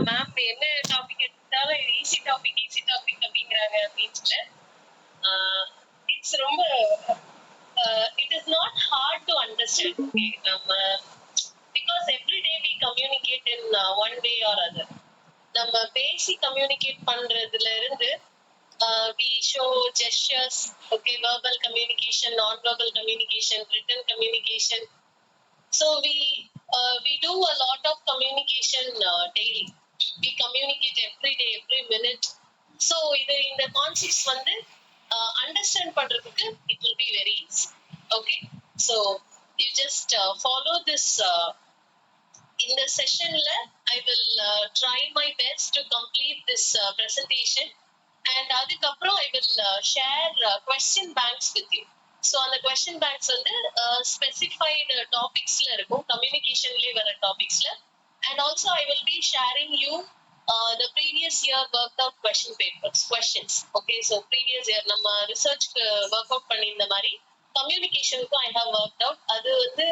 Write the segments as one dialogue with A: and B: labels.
A: Ma'am என்ன topic எடுத்தாலும் easy topic அப்படிங்கிறாங்க அப்படின்னு. இட்ஸ் ரொம்ப it is not hard to understand. Okay, நம்ம because every day we communicate in one way or other. நம்ம பேசி கம்யூனிகேட் பண்றதுல இருந்து we show gestures, okay, verbal communication, non-verbal communication, written communication. So we do a lot of communication daily. We communicate every day, every minute. So in the concepts வந்து understand பண்றதுக்கு it will be very easy. Okay, so you just follow this. In the session I will try my best to complete this presentation, and adukaprom I will share question banks with you. So on the question banks வந்து specified topics la irukum, communication la vara topics la, and also I will be sharing you the previous year worked out question papers, questions. Okay, so previous year nama research work out பண்ணிருந்த மாதிரி communication ku I have worked out. அது வந்து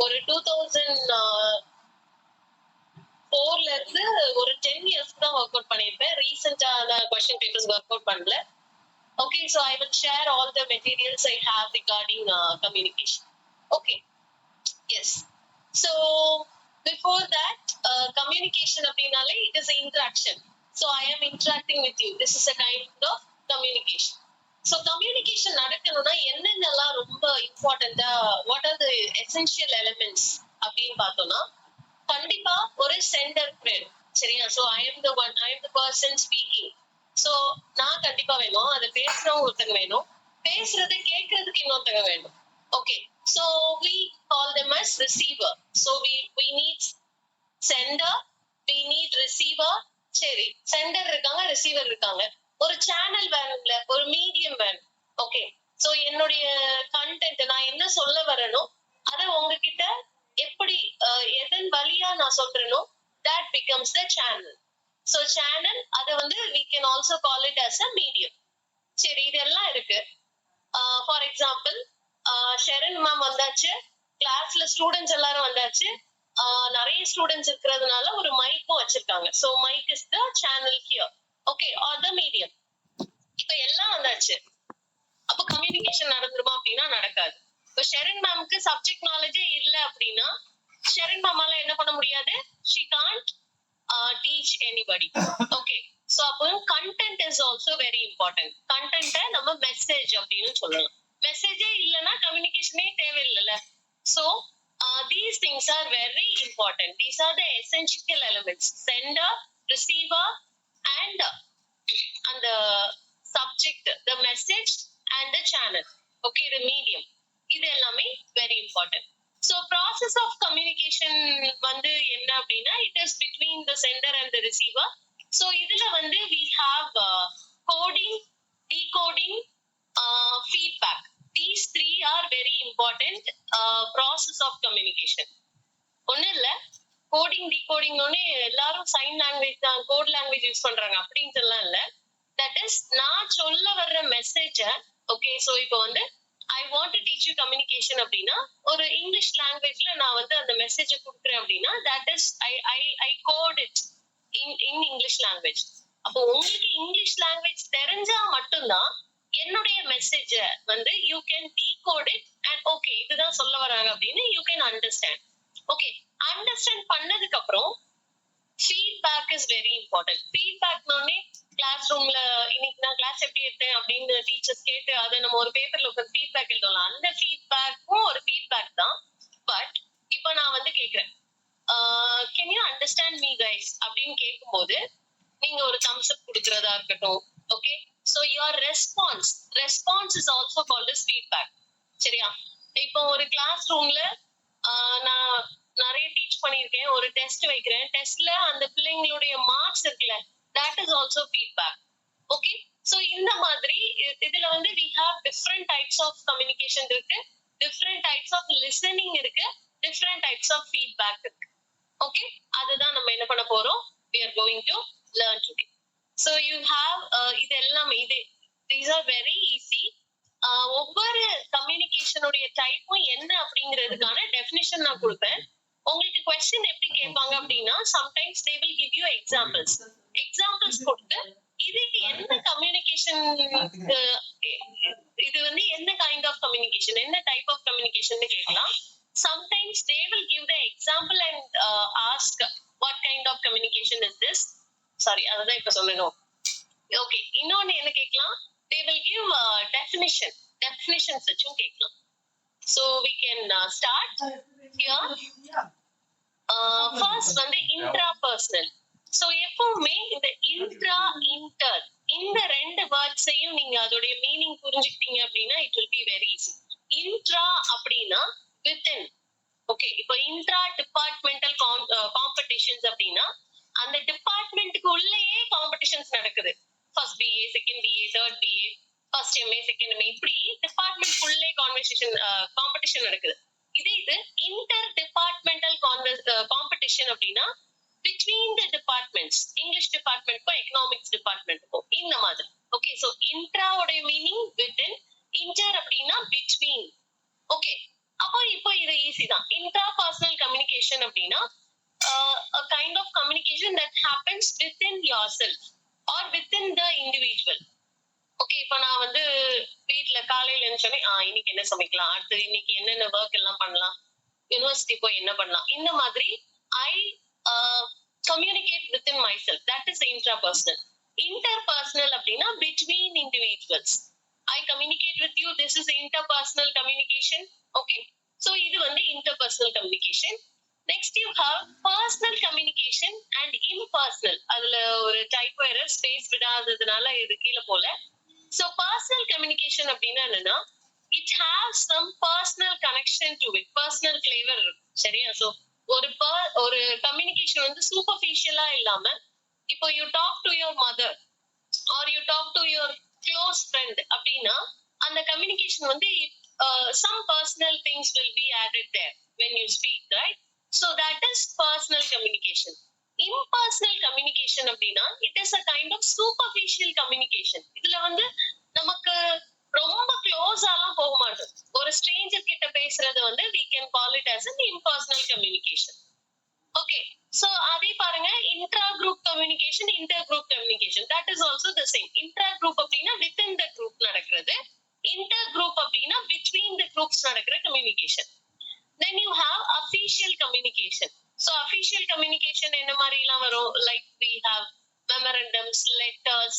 A: ஒரு 2004ல இருந்து ஒரு 10 years தான் work out பண்ணிருப்பேன். ரீசெண்டான question papers work out பண்ணல. Okay, so I will share all the materials I have regarding communication. Okay, yes. So before that, communication அப்படினாலே it is an interaction. So I am interacting with you. This is a kind of communication. So communication நடக்கணும்னா என்னென்னலாம் ரொம்ப இம்பார்ட்டண்டா, what are the essential elements அப்படின்னு பார்த்தோம்னா, கண்டிப்பா ஒரு centre வேணும். சரியா? So I am the person speaking. So நான் கண்டிப்பா வேணும், அதை பேசுறவங்க ஒருத்தங்க வேணும், பேசுறதை கேட்கறதுக்கு இன்னொருத்தங்க வேணும். Okay, so we call them as receiver. So we need sender, we need receiver. சரி, சென்டர் இருக்காங்க, ரிசீவர் இருக்காங்க, ஒரு சேனல் வேணும்ல, ஒரு மீடியம் வேணும். ஓகே, சோ என்னுடைய கண்டென்ட் நான் என்ன சொல்ல வரேனோ அதை உங்ககிட்ட எப்படி எதன் வழியா நான் சொல்றேனோ that becomes the channel. So channel அதை வந்து we can also call it as a medium. சரி, இதெல்லாம் இருக்கு. ஃபார் எக்ஸாம்பிள், ஷெரின் மேம் வந்தாச்சு, கிளாஸ்ல ஸ்டூடெண்ட்ஸ் எல்லாரும் வந்தாச்சு, நிறைய ஸ்டூடெண்ட்ஸ் இருக்கிறதுனால ஒரு மைக்கும் வச்சிருக்காங்க. So mic is the channel here. Okay, are the medium. இப்ப எல்லாம் வந்தாச்சு, அப்ப கம்யூனிகேஷன் நடந்துருமா அப்படின்னா நடக்காது. இப்போ ஷெரின் மேம்க்கு சப்ஜெக்ட் நாலேஜே இல்லை அப்படின்னா ஷெரின் மேமால என்ன பண்ண முடியாது, she can't teach anybody. Okay, so அப்போ content is also very important. content நம்ம மெசேஜ் அப்படின்னு சொல்லலாம். மெசேஜே இல்லைன்னா கம்யூனிகேஷனே தேவையில்லைல்ல. So these things are very important. These are the essential elements: sender, receiver, and the subject, the message, and the channel. Okay, the medium. இது எல்லாமே very important. So process of communication வந்து என்ன அப்படின்னா, it is between the sender and the receiver. So இதுல வந்து we have coding, decoding, feedback. These three are very important process of communication. ஒண்ணு இல்ல, coding decoding ஒன்னு எல்லாரும் சைன் லாங்குவேஜ் தான், கோட் லாங்குவேஜ் யூஸ் பண்றாங்க அப்படின்ட்டு எல்லாம் இல்ல. தட் இஸ் நான் சொல்ல வர்ற மெசேஜ. ஓகே, சோ இப்போ வந்து I want to teach you communication அப்படின்னா ஒரு இங்கிலீஷ் லாங்குவேஜ்ல நான் வந்து அந்த மெசேஜை கொடுக்குறேன் அப்படின்னா that is I code it in English language. அப்போ உங்களுக்கு இங்கிலீஷ் லாங்குவேஜ் தெரிஞ்சா மட்டும்தான் என்னுடைய மெசேஜ வந்து you can decode it and okay இதுதான் சொல்ல வராங்க அப்படின்னு you can understand. Okay, understand பண்ணதுக்கு அப்புறம் feedback is very important. feedback னோனே கிளாஸ் ரூம்ல இன்னைக்கு நான் கிளாஸ் எப்படி எடுத்தேன் அப்படின்னு டீச்சர்ஸ் கேட்டு அதை நம்ம ஒரு பேப்பர்ல ஒரு ஃபீட்பேக் எழுதலாம். அந்த ஃபீட்பேக்கும் ஒரு ஃபீட்பேக் தான். பட் இப்போ நான் வந்து கேட்கிறேன், can you understand me guys அப்படின்னு கேட்கும்போது நீங்க ஒரு தம்ஸ் அப் கொடுக்கறதா இருக்கட்டும். Okay, so your response is also called as feedback. சரியா? இப்போ ஒரு கிளாஸ் ரூம்ல நான் நிறைய டீச் பண்ணியிருக்கேன், ஒரு டெஸ்ட் வைக்கிறேன், டெஸ்ட்ல அந்த பிள்ளைங்களுடைய மார்க்ஸ் இருக்குல்ல, that is also feedback. Okay, so இந்த மாதிரி இதுல வந்து we have different types of communication இருக்கு, different types of listening இருக்கு, different types of feedback இருக்கு. Okay, அதுதான் நம்ம என்ன பண்ண போறோம், we are going to learn today. So you have இது எல்லாம் these are very easy. ஒவ்வொரு கம்யூனிகேஷனுடைய டைப்பும் என்ன அப்படிங்கிறதுக்கான டெஃபினிஷன் நான் கொடுப்பேன். உங்களுக்கு கொஸ்டின் எப்படி கேட்பாங்க அப்படின்னா sometimes they will give you examples கொடுத்து இது என்ன கம்யூனிகேஷன், இது வந்து என்ன கைண்ட் ஆஃப் கம்யூனிகேஷன், என்ன டைப் ஆஃப் கம்யூனிகேஷன் கேட்கலாம். Sometimes they will give the example and ask what kind of communication is this. Sorry, அதான் இப்ப சொல்லணும். ஓகே, இன்னொன்னு என்ன கேட்கலாம், தே வில் கிவ் டெஃபினிஷன்ஸ் வச்சும் கேட்கலாம். So we can start here. First வந்து intrapersonal. So எப்பவுமே இந்த இன்டர் இந்த ரெண்டு வேர்ட்ஸையும் நீங்க அதோட மீனிங் புரிஞ்சுக்கிட்டீங்க அப்படின்னா it will be very easy. Intra அப்படின்னா within. ஓகே, இப்போ இன்ட்ரா டிபார்ட்மெண்டல் காம்படிஷன்ஸ் அப்படின்னா அந்த டிபார்ட்மெண்ட்டுக்கு உள்ளேயே காம்படிஷன்ஸ் நடக்குது. First BA, second BA, third BA, first MA, second MA, இப்படி டிபார்ட்மெண்ட் உள்ளே காம்படிஷன் நடக்குது. இது இன்டர் டிபார்ட்மெண்டல் காம்படிஷன் அப்படின்னா பிட்வீன் த டிபார்ட்மெண்ட்ஸ், இங்கிலீஷ் டிபார்ட்மெண்ட்க்கும் எக்கனாமிக்ஸ் டிபார்ட்மெண்ட்டுக்கும் இந்த மாதிரி. ஓகே, சோ இன்ட்ராவோட மீனிங் வித்தின், இன்டர் அப்படின்னா பிட்வீன். ஓகே, அப்போ இப்போ இது ஈஸி தான். இன்ட்ரா பர்சனல் கம்யூனிகேஷன் அப்படின்னா a kind of communication that happens within yourself or within the individual. Okay, இப்ப நான் வந்து வீட்டுல காலையில எழுந்தோடனே இன்னைக்கு என்ன சமைக்கலாம், அடுத்தது இன்னைக்கு என்னென்ன ஒர்க் எல்லாம் பண்ணலாம், யூனிவர்சிட்டி போய் என்ன பண்ணலாம், இந்த மாதிரி I communicate within myself. That is intrapersonal. Interpersonal அப்படின்னா between individuals. I communicate with you, this is interpersonal communication. Okay, so இது வந்து interpersonal communication. Next you have personal communication and impersonal. அதுல ஒரு டைப் எரர், ஸ்பேஸ் விடாததுனால இது கீழே போல. So personal communication அப்படின்னா என்னன்னா it has some personal connection to it, personal flavor. சரியா? So ஒரு கம்யூனிகேஷன் வந்து சூப்பர்ஃபிஷியலா இல்லாம, இப்போ you talk to your mother or you talk to your close friend அப்படின்னா அந்த கம்யூனிகேஷன் வந்து some personal things will be added there when you speak, right? So that is personal communication. Impersonal communication அப்படின்னா it is a kind of superficial communication. இதுல வந்து நமக்கு ரொம்ப க்ளோஸாலாம் போக மாட்டோம். ஒரு ஸ்ட்ரேஞ்சர் கிட்ட பேசுறது வந்து we can call it as an impersonal communication. Okay, so அதே பாருங்க, intra group communication, inter group communication, that is also the same. Intra group அப்படின்னா within the group நடக்கிறது, inter group அப்படின்னா between the groups நடக்கிற communication. Then you have official communication. So official communication என்ன மாதிரி எல்லாம் வரும், like we have memorandums, letters,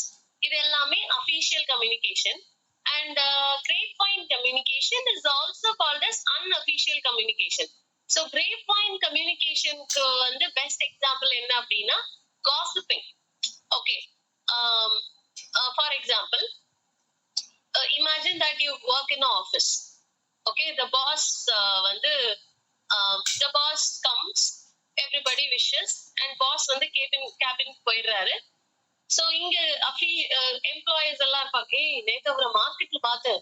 A: இது எல்லாமே official communication. And grapevine communication is also called as unofficial communication. So grapevine communication க்கு வந்து best example என்ன அப்படின்னா gossiping. Okay, for example, imagine that you work in an office. Okay, the boss the boss comes, everybody wishes, and boss வந்து cabin போயிடுறாரு. So இங்க employees எல்லாம் இருப்பாங்க, நேத்து அவரை மார்க்கெட்ல பார்த்தேன்,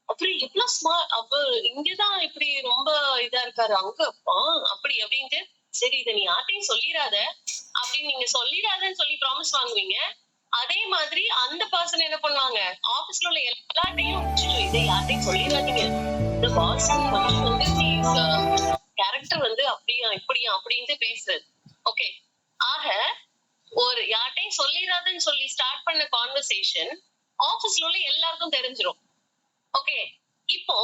A: அப்புறம் இவ்வளவு ஸ்மார்ட், இங்கதான் இப்படி ரொம்ப இதா இருக்காரு, அங்க அப்படி அப்படின்ட்டு, சரி இதை நீ யார்ட்டையும் சொல்லிடாத அப்படின்னு நீங்க சொல்லிடாதன்னு சொல்லி ப்ராமிஸ் வாங்குவீங்க. அதே மாதிரி அந்த பர்சன் என்ன பண்ணுவாங்க, ஆபீஸ்ல உள்ள எல்லாத்தையும் இதை யார்ட்டையும் சொல்லிடாதீங்க, இந்த பாஸ் கொஞ்சம் வந்து கேரக்டர் வந்து அப்படியா இப்படியா அப்படின்ட்டு பேசுறது. ஓகே, ஆக ஒரு யார்ட்டையும் சொல்லிடாதுன்னு சொல்லி ஸ்டார்ட் பண்ண கான்வர்சேஷன் ஆபீஸ்ல உள்ள எல்லாருக்கும் தெரிஞ்சிடும். ஓகே, இப்போ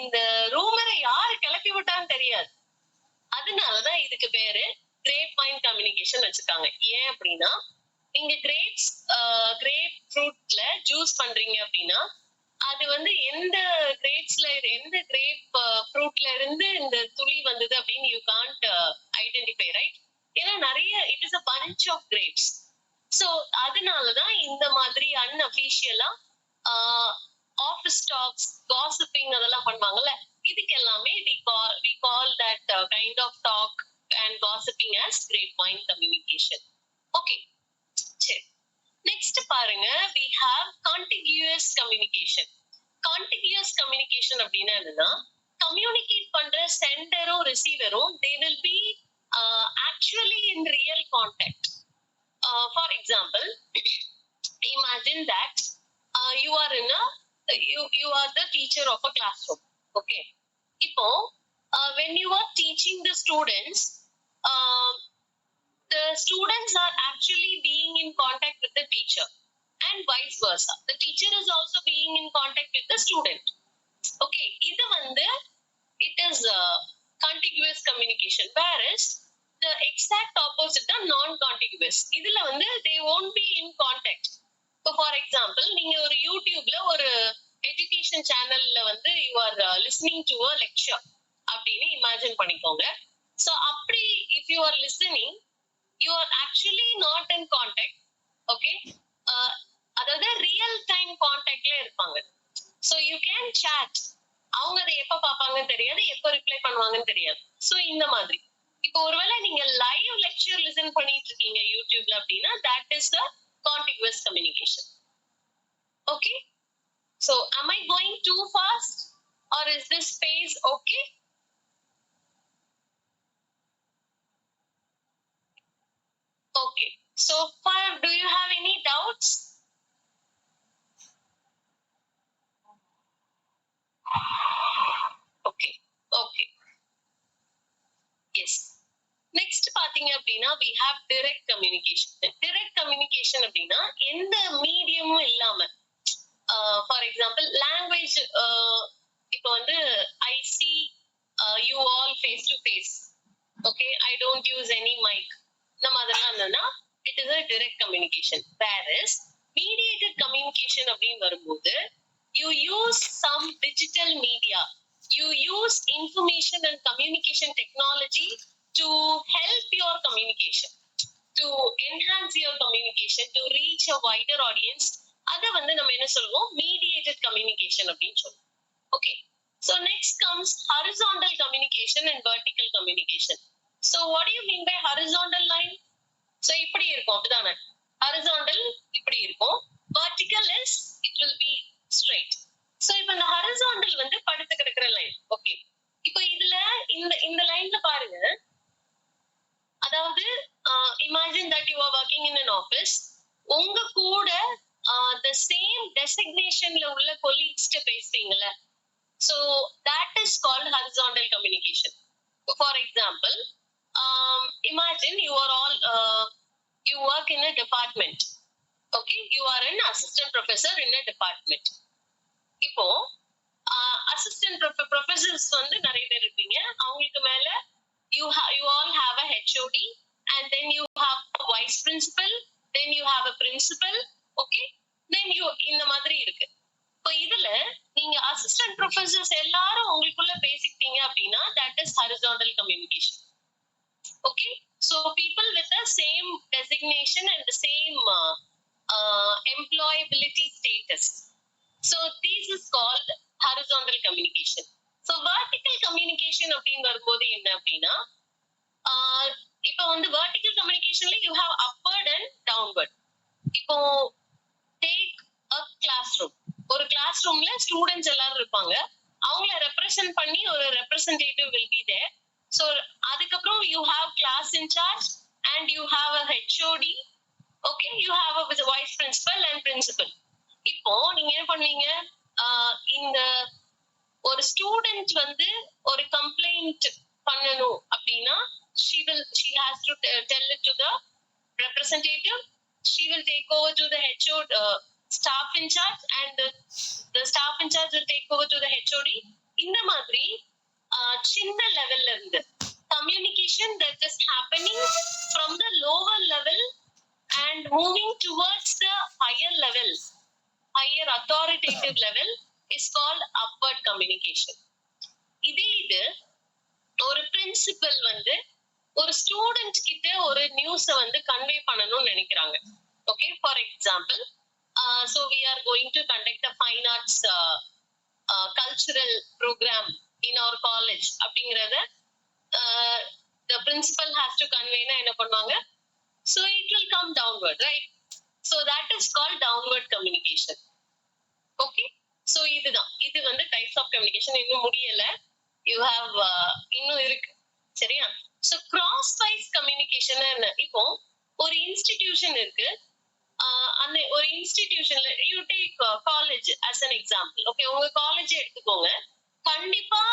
A: இந்த ரூமரை யாரு கிளப்பி விட்டான்னு தெரியாது. அதனாலதான் இதுக்கு பேரு கிரேப் வைன் கம்யூனிகேஷன் வச்சிருக்காங்க. ஏன் அப்படின்னா, நீங்க கிரேப் ஃப்ரூட்ல ஜூஸ் பண்றீங்க அப்படின்னா அது வந்து எந்த கிரேப் ஃப்ரூட்ல இருந்து இந்த துளி வந்தது அப்படின்னு யூ கான்ட் ஐடென்டிஃபை, ரைட்? ஏன்னா நிறைய it is a bunch of grapes. So அதனாலதான் இந்த மாதிரி அன்அஃபிஷியலா ஆஃபீஸ் டாக்ஸ், காசிப்பிங் அதெல்லாம் பண்ணுவாங்கல்ல, இதுக்கு எல்லாமே we call that kind of talk and gossiping as grapevine communication. Okay, சரி, நெக்ஸ்ட் பாருங்க, we have contiguous communication. contiguous communication அப்படின்னா என்னன்னா, கம்யூனிகேட் பண்ற சென்டரும் ரிசீவரும் they will be actually in real contact. For example, imagine that you are the teacher of a classroom. Okay, இப்போ when you are teaching the students are actually being in contact with the teacher and vice versa. The teacher is also being in contact with the student. Okay, இது வந்து it is contiguous communication, whereas the exact opposite are non-contiguous. இதுல வந்து they won't be in contact. So for example, நீங்க ஒரு யூடியூப்ல ஒரு education சேனல்ல வந்து you are listening to a lecture அப்படின்னு இமேஜின் பண்ணிக்கோங்க. So அப்படி if you are listening, you are actually not in contact. Okay, அதாவது ரியல் டைம் கான்டாக்ட்ல இருப்பாங்க. So you can chat. அவங்க அதை எப்ப பார்ப்பாங்கன்னு தெரியாது, எப்ப ரிப்ளை பண்ணுவாங்கன்னு தெரியாது. சோ இந்த மாதிரி இப்போ ஒருவேளை நீங்க லைவ் லெக்சர் லிசன் பண்ணிட்டு இருக்கீங்க யூடியூப்ல அப்படின்னா that is the contiguous communication. Okay, so am I going too fast or is this phase okay? Okay, so far do you have any doubts? Okay, okay, yes. Next பாத்தீங்க அப்படின்னா we have direct communication. Direct communication அப்படின்னா எந்த மீடியமும் இல்லாம, for example language, இப்போ வந்து I see you all face to face. Okay, I don't use any mic. இந்த மாதிரிலாம் இருந்ததுன்னா it is a direct communication. Whereas mediated communication அப்படின்னு வரும்போது you use some digital media, you use information and communication technology to help your communication, to enhance your communication, to reach a wider audience. அதை வந்து நம்ம என்ன சொல்லுவோம், mediated communication அப்படின்னு சொல்லுவோம். Okay, so next comes horizontal communication and vertical communication. So what do you mean by horizontal line? So இப்படி இருக்கும், அப்படிதானே? Horizontal இப்படி இருக்கும், vertical is it will be straight. So இப்போ இந்த horizontal வந்து படுத்து கிடக்கிற லைன். ஓகே, இப்போ இதுல இந்த லைன்ல பாருங்க, அதாவது imagine that you are working in an office. உங்க கூட the same designationல உள்ள colleagues பேசுறீங்கல்ல, so that is called horizontal communication. For example, imagine you are all you work in a department. Okay, you are an assistant professor in a department. இப்போ assistant professors வந்து நிறைய பேர் இருப்பீங்க. அவங்களுக்கு மேல you all have a HOD and then you have a vice principal, then you have a principal. Okay, then you இந்த மாதிரி இருக்கு. இப்போ இதுல நீங்க அசிஸ்டன்ட் ப்ரொஃபசர்ஸ் எல்லாரும் உங்களுக்குள்ள பேசிக்கிட்டீங்க அப்படின்னா that is horizontal communication. Okay, so people with the same designation and the same employability status. So this is called horizontal communication. So vertical communication அப்படின்னு வரும்போது என்ன அப்படின்னா, இப்போ வந்து vertical communicationல you have upward and downward. இப்போ take a classroom. ஒரு class ரூம்ல students எல்லாரும் இருப்பாங்க, அவங்கள ரெப்ரசென்ட் பண்ணி ஒரு representative will be there. So அதுக்கப்புறம் you have class in charge and you have a HOD. Okay, you have a vice principal and principal. இப்போ நீங்க என்ன பண்ணுவீங்க, இந்த ஒரு ஸ்டூடெண்ட் வந்து ஒரு கம்ப்ளைண்ட் பண்ணணும் அப்படின்னா she has to tell it to the representative. She will take over to the HOD, staff in charge, and the staff in charge will take over to the HOD. இந்த மாதிரி சின்ன லெவல்ல இருந்து communication that is happening from the lower level and moving towards the higher level, higher authoritative level is called upward communication. இது ஒரு principal வந்து ஒரு student கிட்ட ஒரு நியூஸ வந்து கன்வே பண்ணணும்னு நினைக்கிறாங்க. Okay, for example, so we are going to conduct a fine arts cultural program in our college அப்படிங்கறத the principal has to convey na என்ன பண்ணுவாங்க, so it will come downward, right? So that is called downward communication. Okay, so இது வந்து types of communication. இன்னும் முடியல, you have இன்னும் இருக்கு, சரியா? So cross wise communication என்ன, இப்போ ஒரு இன்ஸ்டிடியூஷன் இருக்கு, அந்த ஒரு இன்ஸ்டிடியூஷன்ல you take college as an example. Okay, உங்க காலேஜ் எடுத்துக்கோங்க. கண்டிப்பா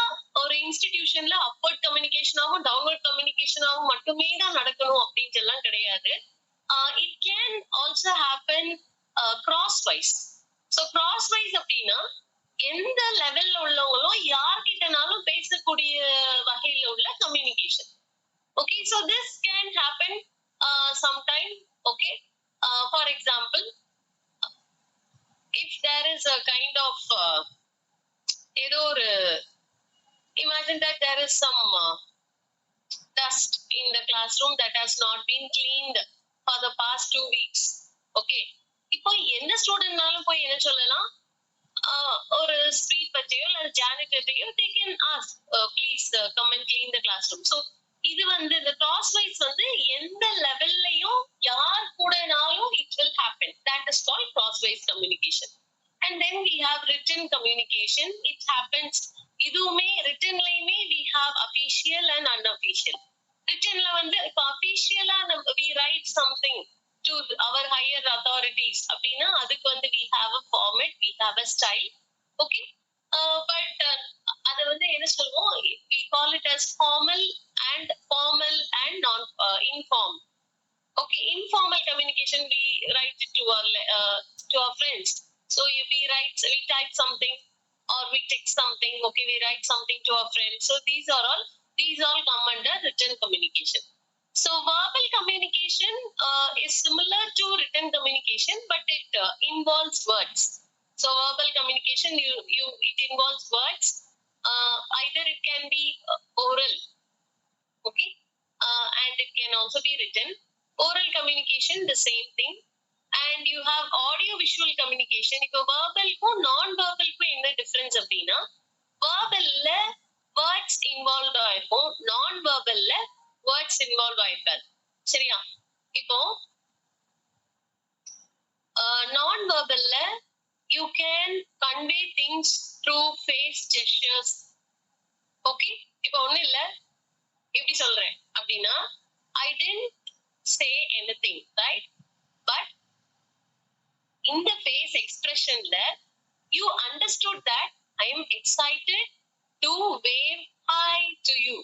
A: ஒரு இன்ஸ்டிடியூஷன்ல அப்வர்ட் கம்யூனிகேஷனாகவும் டவுன்வர்ட் கம்யூனிகேஷனாகவும் மட்டுமே தான் நடக்கணும் அப்படின்ட்டு எல்லாம் கிடையாது. It can also happen crosswise. So crosswise அப்படின்னா எந்த லெவல்ல உள்ளவங்களும் யார்கிட்டனாலும் பேசக்கூடிய வகையில உள்ள communication. Okay, so this can happen sometime. Okay, for example, if there is a kind of ஏதோ ஒரு imagine that there is some dust in the classroom that has not been cleaned for the past 2 weeks. Okay, இப்போ எந்த ஸ்டூடெண்ட்னாலும் போய் என்ன சொல்லலாம், ஒரு sweet பற்றியோ அல்லது ஜானிட்டரையோ they can ask please come and clean the classroom. So இது வந்து இந்த cross wise வந்து எந்த லெவல்லையும் யார் கூடனாலும் it will happen. That is called cross wise communication. And then we have written communication. It happens இதுவுமே ரிட்டன்லயுமே we have official and unofficial. ரிட்டன்ல வந்து இப்போ அபிஷியலா we write something to our higher authorities அப்படின்னா அதுக்கு வந்து we have a format, we have a style. Okay, but அத வந்து என்ன சொல்லுவோம், we call it as formal and non informal. Okay, informal communication we write it to our friends. So we type something or we text something. Okay, we write something to our friends. So these all come under written communication. So verbal communication is similar to written communication, but it involves words. So verbal communication, it involves words. Either it can be oral, okay, and it can also be written. Oral communication, the same thing. And you have audio visual communication. இப்போ verbal-க்கும் non-verbal-க்கும் என்ன difference அப்படின்னா, verbal-ல words involved ஆயிருக்கும், non-verbal-ல words involved ஆயிருக்காது. சரியா? இப்போ non-verbal-ல you can convey things through face gestures. Okay, இப்போ ஒண்ணும் இல்ல, எப்படி சொல்றேன் அப்படின்னா, I didn't say anything, right? But in the face expression you understood that I am excited to wave hi to you.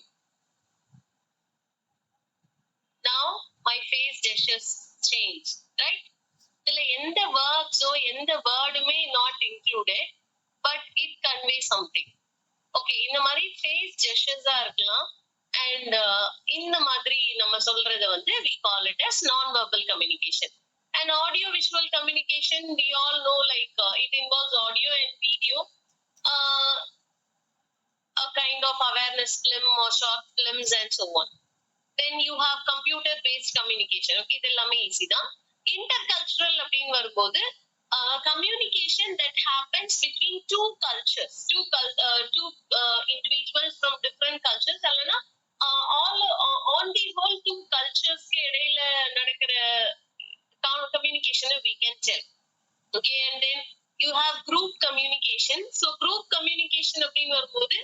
A: Now my face gestures change, right? இதுல எந்த verbs ஓ எந்த wordமே not included, but it conveys something. Okay, இந்த மாதிரி face gestures இருக்கலாம். And இந்த மாதிரி நம்ம சொல்றது வந்து we call it as non-verbal communication. And audio visual communication, we all know, like it involves audio and video, a kind of awareness film or short films and so on. Then you have computer based communication. Okay, இது எல்லாமே easy தான். Intercultural அப்படின்னு வரும்போது communication that happens between two cultures, two individuals from different cultures, அல்லனா all on the whole two cultures க்கு இடையில நடக்கிற communication we can tell. Okay, and then you have group communication. So group communication அப்படினு வரும்போது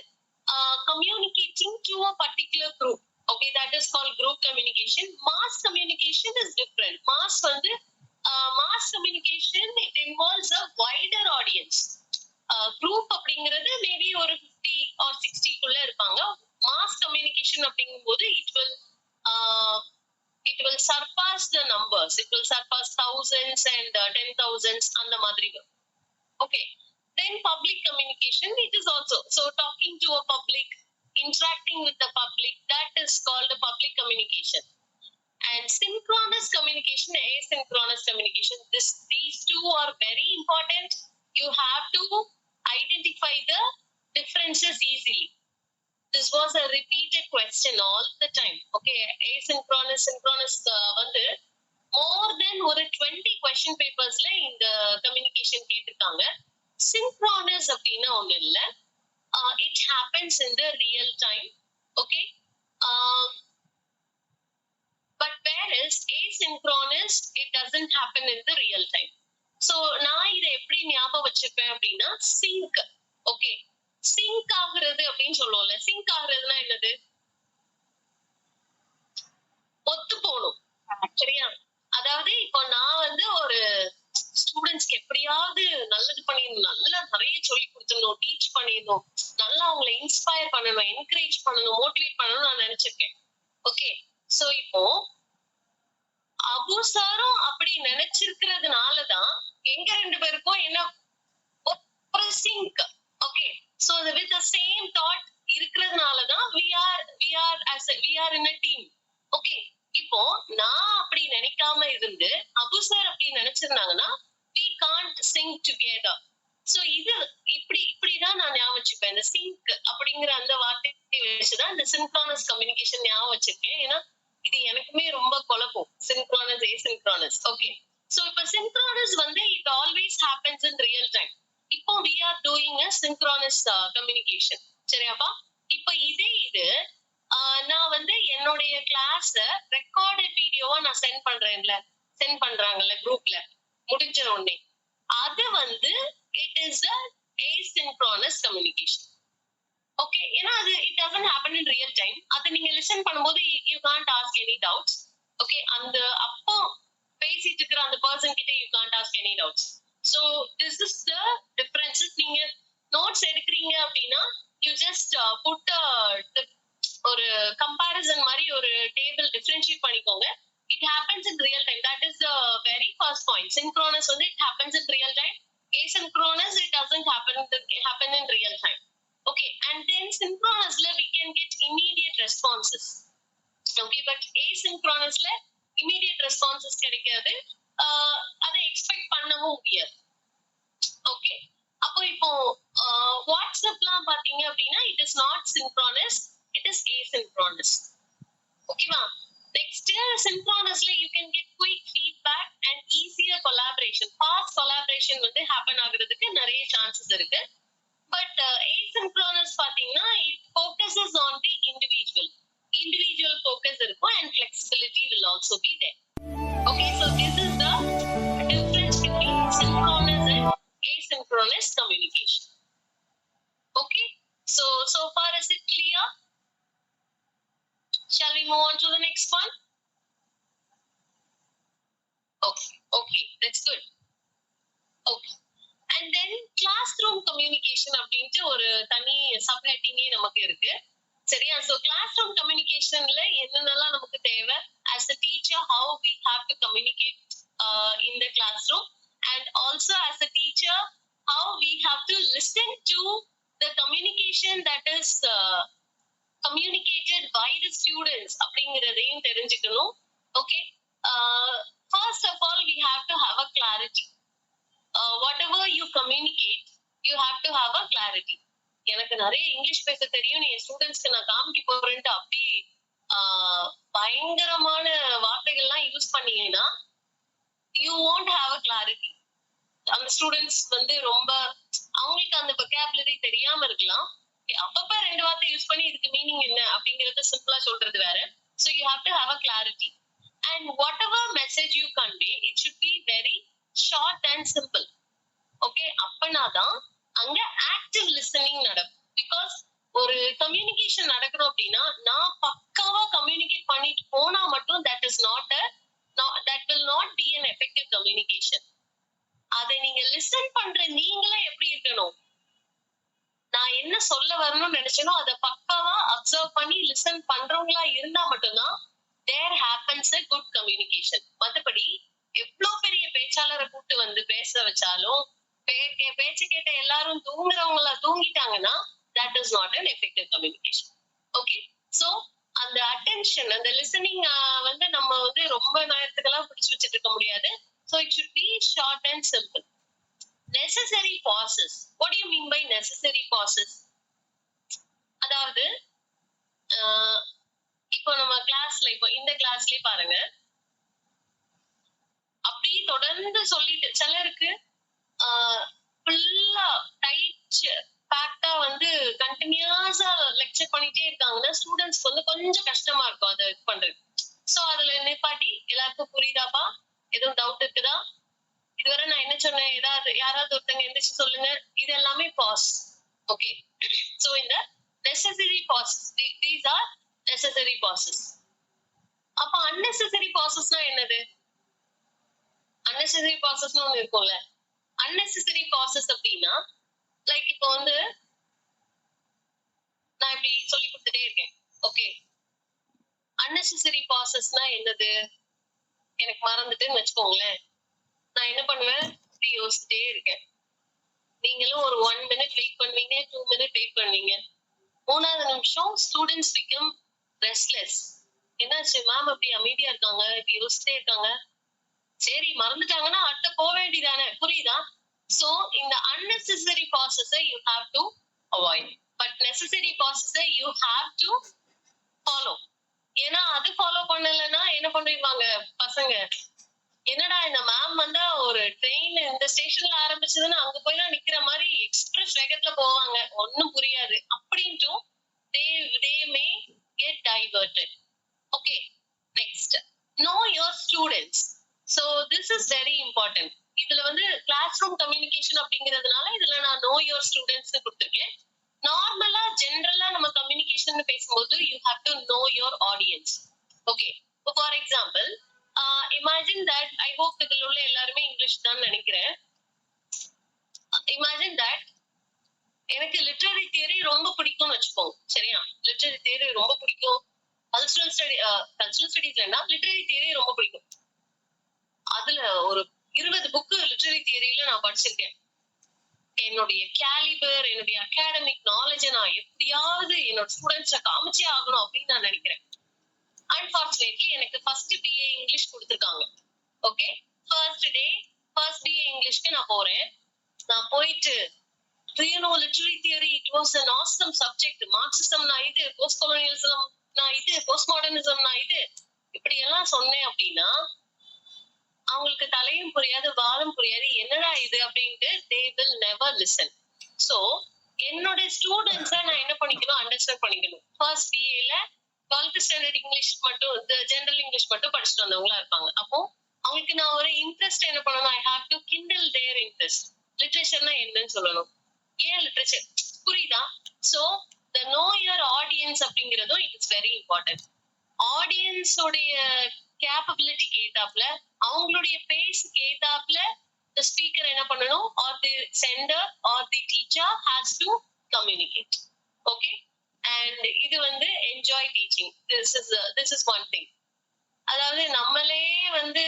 A: communicating to a particular group. Okay, that is called group communication. Mass communication is different. Mass communication, it involves a wider audience. Group அப்படிங்கிறது maybe ஒரு 50 or 60 குள்ள இருப்பாங்க. Mass communication அப்படிங்கும்போது it will surpass the numbers. It will surpass thousands and 10,000s அந்த மாதிரி. Okay, then public communication, it is also, so talking to a public, interacting with the public, that is called a public communication. And synchronous communication, asynchronous communication, these two are very important. You have to identify the differences easily. This was a repeated question all the time. Okay, asynchronous, synchronous வந்து more than ஒரு 20 question papersல இந்த communication கேட்டிருக்காங்க. Synchronous அப்படின்னா ஒண்ணு இல்ல, it happens in the real time. Okay, but whereas asynchronous, it doesn't happen in the real time. So நான் இதை எப்படி ஞாபகம் வச்சுப்பேன் அப்படின்னா, sync. Okay, சிங்க் ஆகுறது அப்படின்னு சொல்லுவோம்ல. சிங்க் ஆகுறதுன்னா என்னது? ஒத்து போகணும். சரியா? அதாவது இப்போ நான் வந்து ஒரு ஸ்டூடெண்ட்ஸ்க்கு எப்படியாவது நல்லது பண்ணிடணும், நல்லா நிறைய சொல்லி கொடுத்துடணும், டீச் பண்ணிடணும், நல்லா அவங்களை இன்ஸ்பயர் பண்ணணும், என்கரேஜ் பண்ணணும், மோட்டிவேட் பண்ணணும் நான் நினைச்சிருக்கேன். ஓகே, சோ இப்போ அபு சாரும் அப்படி நினைச்சிருக்கிறதுனாலதான் எங்க ரெண்டு பேருக்கும் என்ன ஒரு sync. Okay, so with the same thought இருக்கிறதுனாலதான் we are in a team. Okay, இப்போ நான் அப்படி நினைக்காம இருந்து அபு சார் அப்படி நினைச்சிருந்தாங்கன்னா we can't sing together. So இது இப்படிதான் நான் ஞாபகம் வச்சுப்பேன். இந்த சிங்க் அப்படிங்கிற அந்த வார்த்தையை வச்சுதான் இந்த சின்க்ரோனஸ் கம்யூனிகேஷன் ஞாபகம் வச்சிருக்கேன். ஏன்னா இது எனக்குமே ரொம்ப குழப்பம், சின்க்ரோனஸ் ஏசின்க்ரோனஸ். ஓகே, சோ இப்ப சின்க்ரோனஸ் வந்து it always happens in real time. இப்போ we are doing a synchronous communication. சரியாப்பா? இப்ப இது நான் வந்து என்னுடைய கிளாஸ் ரெக்கார்டட் வீடியோவா நான் சென்ட் பண்றாங்கல்ல குரூப்ல முடிஞ்ச உடனே, அது வந்து it is a asynchronous communication. Okay, ஏன்னா அது it doesn't happen in real time. அது நீங்க லிசன் பண்ணும்போது you can't ask any doubts. Okay, அந்த அப்போ பேசிட்டு இருக்கிற அந்த பர்சன் கிட்ட you can't ask any doubts. So this is the difference. நீங்க நோட்ஸ் எடுக்கிறீங்க அப்படின்னா யூ ஜஸ்ட் புட் ஒரு கம்பாரிசன் மாதிரி ஒரு டேபிள் டிஃபரன்ஷியேட் பண்ணிக்கோங்க. It happens in real time. That is the very first point. Synchronous வந்து it happens in real time. Asynchronous it doesn't happen in real time. Okay, and then synchronously we can get immediate responses. Okay, but asynchronously immediate responses கிடைக்காது, அதை expect பண்ணவும் முடியாது. Okay, அப்போ இப்போ வாட்ஸ்அப்லாம் பாத்தீங்க அப்படின்னா it is not synchronous, it is asynchronous. ஓகேவா? Next, synchronously you can get quick feedback and easier collaboration. Fast collaboration வந்து happen ஆகுறதுக்கு நிறைய chances இருக்கு. But asynchronous பாத்தீங்கன்னா it focuses on the individual focus இருக்கும் and flexibility will also be there. Okay, so this is the difference between synchronous and asynchronous communication. Okay, so far is it clear? Shall we move on to the next one? Okay, that's good. Okay, and then classroom communication அப்படின்ட்டு ஒரு தனி சப்ஹெட்டிங்கே நமக்கு இருக்கு. சரியா? So classroom communicationல என்னென்னலாம் நமக்கு தேவை as a teacher, how we have to communicate in the classroom, and also as a teacher how we have to listen to the communication that is communicated by the students அப்படிங்கறதையும் தெரிஞ்சுக்கணும். Okay, first of all we have to have a clarity. Whatever you communicate you have to have a clarity. எனக்கு நிறைய English பேச தெரியும், என் ஸ்டூடெண்ட்ஸ்க்கு நான் காமிக்க போறேன்ட்டு அப்படி பயங்கரமான வார்த்தைகள்லாம் யூஸ் பண்ணீங்கன்னா you won't have a clarity. அந்த ஸ்டூடெண்ட்ஸ் வந்து ரொம்ப அவங்களுக்கு அந்த vocabulary தெரியாம இருக்கலாம். அப்பப்ப ரெண்டு வார்த்தை யூஸ் பண்ணி இதுக்கு மீனிங் என்ன அப்படிங்கறத சிம்பிளா சொல்றது வேற. So you have to have a clarity, and whatever message you convey it should be very short and simple. Okay, அப்பனாதான் அங்க ஆக்டிவ் லிசனிங் நடக்கும். பிகாஸ் ஒரு கம்யூனிகேஷன் நடக்கணும் அப்படின்னா நான் பக்காவா கம்யூனிகேட் பண்ணிட்டு போனா மட்டும் that will not be an effective communication. அதை நீங்க லிசன் பண்ற நீங்களே எப்படி இருக்கணும், நான் என்ன சொல்ல வரணும்னு நினைச்சேனோ அதை பக்காவா அப்சர்வ் பண்ணி லிசன் பண்றவங்களா இருந்தா மட்டும்தான் there happens a good communication. மத்தபடி எவ்வளவு பெரிய பேச்சாளரை கூட்டு வந்து பேச வச்சாலும் பேச்சு கேட்ட எல்லாரும் தூங்கிட்டாங்கன்னா that is not an effective communication. Okay, so அந்த attention, அந்த listening வந்து நம்ம வந்து ரொம்ப நேரத்துக்கெல்லாம் பிடிச்சு வச்சுட்டு இருக்க முடியாது. So it should be short and simple. Necessary pauses. What do you mean by necessary pauses? அதாவது இப்போ நம்ம கிளாஸ்ல, இப்போ இந்த கிளாஸ்லயே பாருங்க, அப்படியே தொடர்ந்து சொல்லிட்டு சிலருக்கு ஃபுல்லா டைட் பேக்டா வந்து கண்டினியூஸா லெக்சர் பண்ணிட்டே இருக்காங்கன்னா ஸ்டூடெண்ட்ஸ்க்கு வந்து கொஞ்சம் கஷ்டமா இருக்கும் அதை இது பண்றது. சோ அதுல நிப்பாட்டி எல்லாருக்கும் புரியுதாப்பா, எதுவும் டவுட் இருக்குதா, இதுவரை நான் என்ன சொன்னேன், யாராவது ஒருத்தங்க எந்திரிச்சு சொல்லுங்க, இது எல்லாமே பாஸ். ஓகே, சோ இந்த necessary bosses, these are necessary bosses. அப்ப unnecessary பாசஸ்னா என்னது? unnecessary பாசஸ்னு ஒண்ணு இருக்கும்ல, unnecessary pauses அப்படின்னா லைக் இப்போ வந்து நான் இப்படி சொல்லி கொடுத்துட்டே இருக்கேன். ஓகே, unnecessary pauses-னா என்னது? எனக்கு மறந்துட்டுன்னு வச்சுக்கோங்களேன். நான் என்ன பண்ணுவேன், இப்படி யோசிச்சுட்டே இருக்கேன். நீங்களும் ஒரு 1 minute வெயிட் பண்ணுவீங்க, 2 minute வெயிட் பண்ணுவீங்க. 3வது நிமிஷம் ஸ்டூடெண்ட்ஸ் பிகம் ரெஸ்ட்லெஸ். என்னாச்சு மேம் அப்படி அமைதியா இருக்காங்க, இப்படி யோசிச்சுட்டே இருக்காங்க. சரி மறந்துட்டாங்கன்னா அடுத்த போக வேண்டியதானே, புரியுதா? சோ இந்த unnecessary pauses-ஐ you have to avoid. But necessary pauses-ஐ you have to follow. ஏன்னா அது ஃபாலோ பண்ணலன்னா என்ன பண்ணிடுவாங்க பசங்க, என்னடா இந்த மேம் வந்தா ஒரு ட்ரெயின் இந்த ஸ்டேஷன்ல ஆரம்பிச்சதுன்னு அங்க போய் தான் நிக்கிற மாதிரி எக்ஸ்பிரஸ் வேகத்துல போவாங்க, ஒன்னும் புரியாது அப்படின்ட்டு they may get diverted. Okay, next, know your students. So this is very important. இதுல வந்து கிளாஸ் ரூம் கம்யூனிகேஷன் அப்படிங்கிறதுனால இதுல நான் know your students கொடுத்துருக்கேன். நார்மலா ஜென்ரலா நம்ம கம்யூனிகேஷன் பேசும்போது you have to know your audience. Okay, for example, imagine that, I hope இதுல உள்ள எல்லாருமே இங்கிலீஷ் தான் நினைக்கிறேன். imagine that எனக்கு லிட்டரரி தியரி ரொம்ப பிடிக்கும்னு வச்சுக்கோங்க. சரியா, லிட்டரரி தியரி ரொம்ப பிடிக்கும். கல்ச்சுரல் ஸ்டடீஸ் என்ன, லிட்டரரி தியரி ரொம்ப பிடிக்கும். அதுல ஒரு 20 புக்கு லிட்டரரி தியரியில நான் படிச்சிருக்கேன். என்னுடைய கேலிபர், என்னுடைய அகாடமிக் நாலேஜை நான் எப்படியாவது என்னோட ஸ்டூடெண்ட்ஸை காமிச்சே ஆகணும் அப்படின்னு நான் நினைக்கிறேன். அன்பார்ச்சுனேட்லி எனக்கு ஃபர்ஸ்ட் பிஏ இங்கிலீஷ் கொடுத்துருக்காங்க. ஓகே, ஃபர்ஸ்ட் பிஏ இங்கிலீஷ்க்கு நான் போறேன். நான் போயிட்டு literary theory it was an awesome subject. Marxism நான் இது, போஸ்ட் கொலோனியலிசம் நான் இது, போஸ்ட் மாடர்னிசம் நான் இது, இப்படி எல்லாம் சொன்னேன் அப்படின்னா அவங்களுக்கு தலையும் புரியாது வாழும் புரியாது, என்னடா இது அப்படின்ட்டு they will never listen. So என்னோட ஸ்டூடெண்ட்ஸை நான் என்ன பண்ணிக்கணும், அண்டர்ஸ்டாண்ட் பண்ணிக்கணும். ஃபர்ஸ்ட் பிஏல 12th ஸ்டாண்டர்ட் இங்கிலீஷ் மட்டும், ஜெனரல் இங்கிலீஷ் மட்டும் படிச்சுட்டு வந்தவங்களா இருப்பாங்க. அப்போ அவங்களுக்கு நான் ஒரு இன்ட்ரெஸ்ட் என்ன பண்ணணும், ஐ ஹாவ் டு கிண்டல் தேர் இன்ட்ரெஸ்ட். லிட்ரேச்சர்னா என்னன்னு சொல்லணும், ஏன் லிட்ரேச்சர், புரியுதா? So the know your audience அப்படிங்கிறதும் இட் இஸ் வெரி இம்பார்ட்டன்ட். ஆடியன்ஸோடைய கேப்பபிலிட்டிக்கு ஏத்தாப்புல, அவங்களுடைய பேஸுக்கு ஏத்தாப்புல the speaker என்ன பண்ணணும், or the sender or the teacher has to communicate. Okay, and இது வந்து enjoy teaching. This is one thing. அதாவது நம்மளே வந்து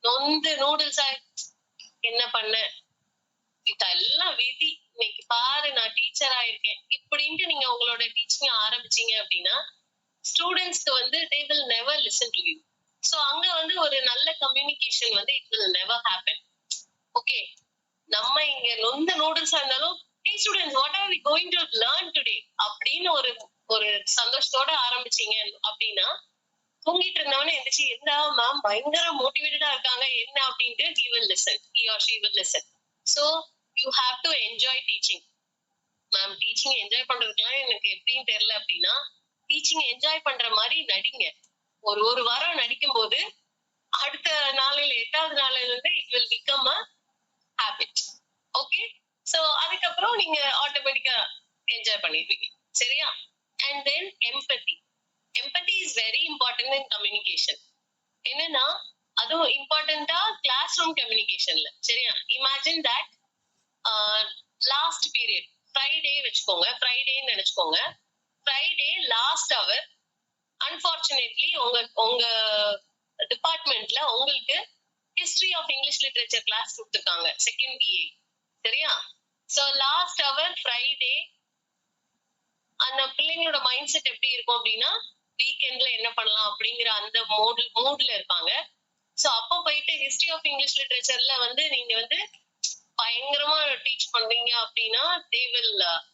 A: நொந்து நூடுல்ஸா என்ன பண்ண, இதெல்லாம் விதி, இன்னைக்கு பாரு நான் டீச்சர் ஆயிருக்கேன் இப்படின்ட்டு நீங்க உங்களோட டீச்சிங் ஆரம்பிச்சீங்க அப்படின்னா ஸ்டூடெண்ட்ஸ்க்கு வந்து they will never listen to you. So அங்க வந்து ஒரு நல்ல கம்யூனிகேஷன் வந்து it will never happen. Okay, நம்ம இங்க நொந்த நூடுல்ஸா இருந்தாலும் hey students, what are we going to learn today அப்படின்னு ஒரு சந்தோஷத்தோட ஆரம்பிச்சீங்க அப்படின்னா தூங்கிட்டு இருந்தவனே எந்திரிச்சு இருந்தா மேம் பயங்கர மோட்டிவேட்டடா இருக்காங்க என்ன அப்படின்ட்டு he will listen, he or she will listen. So you have to enjoy teaching. Ma'am teaching enjoy பண்றதுக்குலாம் எனக்கு எப்படின்னு தெரியல அப்படின்னா டீச்சிங் என்ஜாய் பண்ற மாதிரி நடிங்க. ஒரு வாரம் நடிக்கும் போது அடுத்த நாளையில 8வது நாளையில இருந்து it will become a habit. Okay, so அதுக்கப்புறம் நீங்க ஆட்டோமேட்டிக்கா என்ஜாய் பண்ணிடுவீங்க. சரியா? And then empathy is very important in communication. என்னன்னா அதுவும் இம்பார்ட்டன்டா கிளாஸ் ரூம் கம்யூனிகேஷன்ல. சரியா? Imagine that last period Friday வச்சுக்கோங்க, ஃப்ரைடேன்னு நினைச்சுக்கோங்க. ஃப்ரைடே லாஸ்ட் அவர் அன்பார்ச்சுனேட்லி உங்க டிபார்ட்மெண்ட்ல உங்களுக்கு history of English literature class கொடுத்துருக்காங்க, செகண்ட் பிஏ. சரியா? சோ லாஸ்ட் அவர் ஃப்ரைடே அந்த பிள்ளைங்களோட மைண்ட் செட் எப்படி இருக்கும் அப்படின்னா வீக்கெண்ட்ல என்ன பண்ணலாம் அப்படிங்கிற அந்த மூட்ல இருப்பாங்க. சோ அப்போ போயிட்டு ஹிஸ்டரி ஆஃப் இங்கிலீஷ் லிட்டரேச்சர்ல வந்து நீங்க வந்து பயங்கரமா டீச் பண்றீங்க அப்படின்னா they will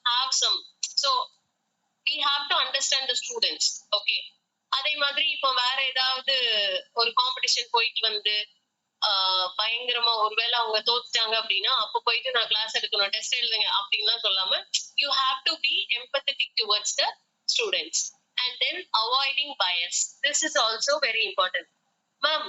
A: have some, so we have to understand the students. Okay, அதே மாதிரி இப்போ வேற ஏதாவது ஒரு காம்படிஷன் போயிட்டு வந்து பயங்கரமா ஒருவேளை அவங்க தோத்துட்டாங்க அப்படின்னா அப்ப போயிட்டு நான் கிளாஸ் எடுக்கணும், டெஸ்ட் எழுதுங்க அப்படின்லாம் சொல்லாம you have to be empathetic towards the students and then avoiding bias. This is also very important. Ma'am,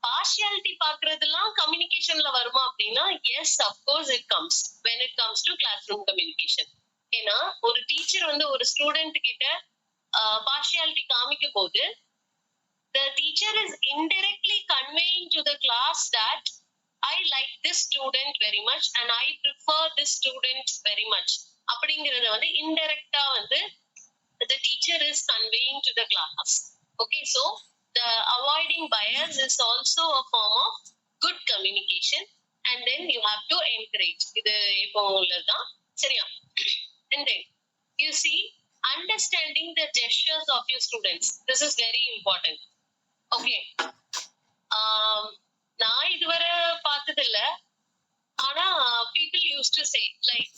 A: partiality பாக்குறதெல்லாம் கம்யூனிகேஷன்ல வருமா அப்படின்னா yes, of course it comes when it comes to classroom communication. ஏன்னா ஒரு டீச்சர் வந்து ஒரு ஸ்டூடெண்ட் கிட்ட partiality காமிக்கும் போது the teacher is indirectly conveying to the class that I like this student very much and I prefer this student very much அப்படிங்கறத வந்து இன்டைரக்டா வந்து the teacher is conveying to the class. Okay, so the avoiding bias is also a form of good communication and then you have to encourage. இது இப்போ உள்ளதுதான் சரியா? And then you see understanding the gestures of your students. This is very important. Okay. நான் இதுவரை பார்த்தது இல்ல. ஆனா people used to say like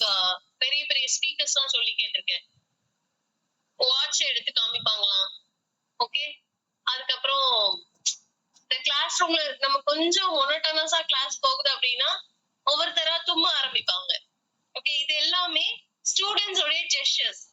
A: பெரிய பெரிய ஸ்பீக்கர்ஸ் எல்லாம் சொல்லி கேட்டிருக்கேன். வாட்ச் எடுத்து காமிப்பாங்களாம். ஓகே, அதுக்கப்புறம் இந்த கிளாஸ் ரூம்ல நம்ம கொஞ்சம் மொனோட்டனஸா கிளாஸ் போகுது அப்படின்னா ஒவ்வொருத்தரா தும்ப ஆரம்பிப்பாங்க. ஓகே, இது எல்லாமே ஸ்டூடெண்ட்ஸ் உடைய ஜெஸ்டர்ஸ்.